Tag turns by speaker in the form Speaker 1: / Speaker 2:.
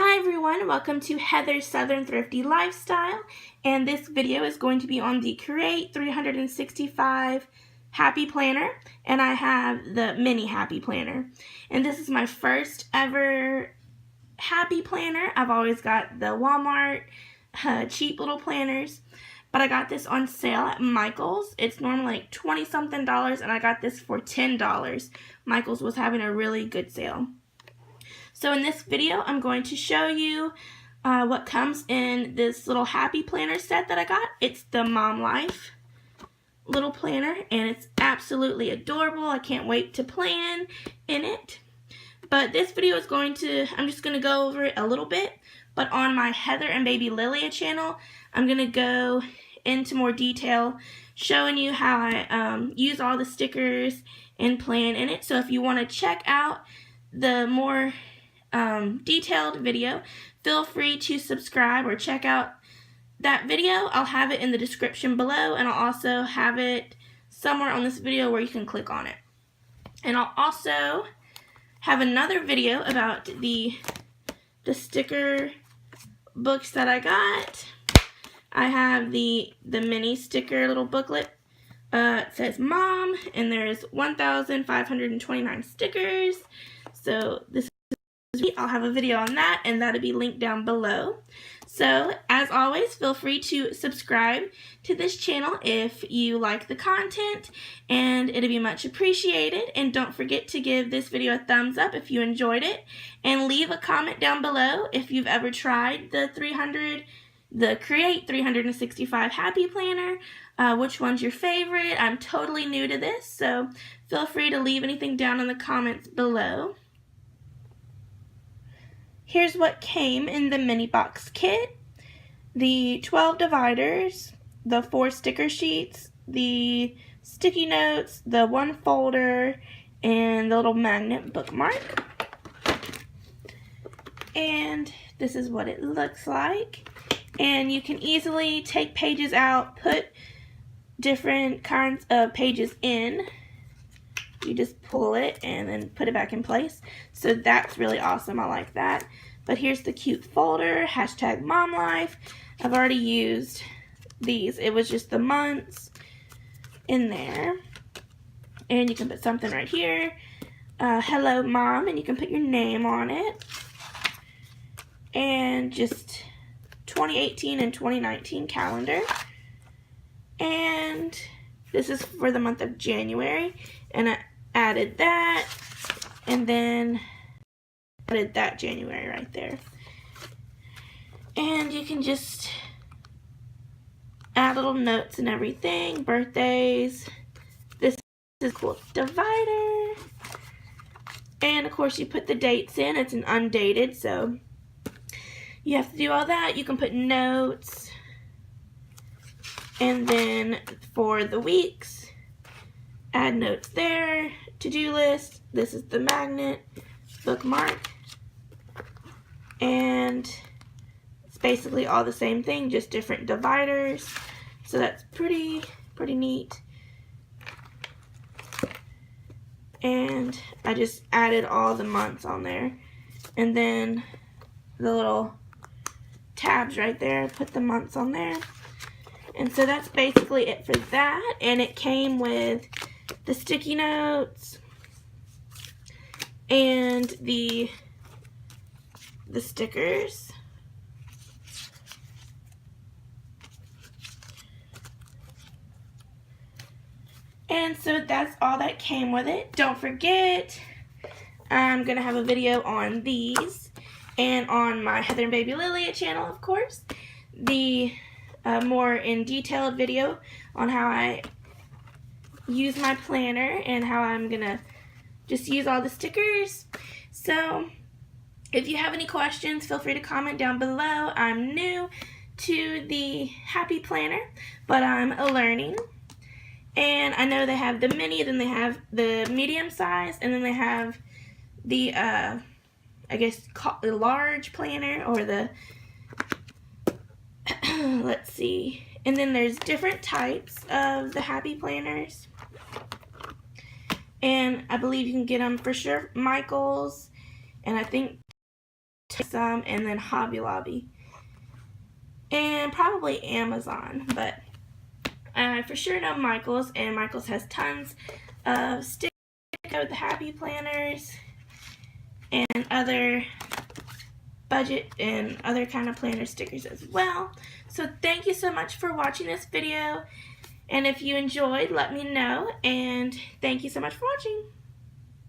Speaker 1: Hi everyone, welcome to Heather's Southern Thrifty Lifestyle, and this video is going to be on the Create 365 Happy Planner, and I have the Mini Happy Planner. And this is my first ever Happy Planner. I've always got the Walmart cheap little planners, but I got this on sale at Michael's. It's normally like 20-something dollars, and I got this for $10. Michael's was having a really good sale. So in this video, I'm going to show you what comes in this little Happy Planner set that I got. It's the Mom Life little planner, and it's absolutely adorable. I can't wait to plan in it. But this video is I'm just going to go over it a little bit. But on my Heather and Baby Lillia channel, I'm going to go into more detail showing you how I use all the stickers and plan in it. So if you want to check out the more detailed video, feel free to subscribe or check out that video. I'll have it in the description below, and I'll also have it somewhere on this video where you can click on it. And I'll also have another video about the sticker books that I got. I have the mini sticker little booklet. It says Mom, and there's 1,529 stickers. So I'll have a video on that, and that'll be linked down below. So, as always, feel free to subscribe to this channel if you like the content, and it'll be much appreciated. And don't forget to give this video a thumbs up if you enjoyed it, and leave a comment down below if you've ever tried the Create 365 Happy Planner. Which one's your favorite? I'm totally new to this, so feel free to leave anything down in the comments below. Here's what came in the mini box kit: the 12 dividers, the 4 sticker sheets, the sticky notes, the 1 folder, and the little magnet bookmark. And this is what it looks like. And you can easily take pages out, put different kinds of pages in. You just pull it and then put it back in place. So that's really awesome. I like that. But here's the cute folder, hashtag Mom Life. I've already used these. It was just the months in there. And you can put something right here. Hello Mom, and you can put your name on it. And just 2018 and 2019 calendar. And this is for the month of January. And I added that, and then added that January right there. And you can just add little notes and everything, birthdays. This is a cool divider. And of course you put the dates in. It's an undated, so you have to do all that. You can put notes. And then for the weeks, add notes there, to-do list. This is the magnet bookmark, and it's basically all the same thing, just different dividers. So that's pretty neat. And I just added all the months on there, and then the little tabs right there, put the months on there. And so that's basically it for that. And it came with the sticky notes and the stickers. And so that's all that came with it. Don't forget, I'm going to have a video on these, and on my Heather and Baby Lillia channel, of course, the more in detailed video on how I use my planner and how I'm gonna just use all the stickers. So if you have any questions, feel free to comment down below. I'm new to the Happy Planner, but I'm learning. And I know they have the mini, then they have the medium size, and then they have the I guess the large planner, or the let's see. And then there's different types of the Happy Planners. And I believe you can get them for sure Michael's, and I think some, and then Hobby Lobby. And probably Amazon, but I for sure know Michael's, and Michael's has tons of stickers with the Happy Planners and other budget and other kind of planner stickers as well. So thank you so much for watching this video, and if you enjoyed, let me know, and thank you so much for watching.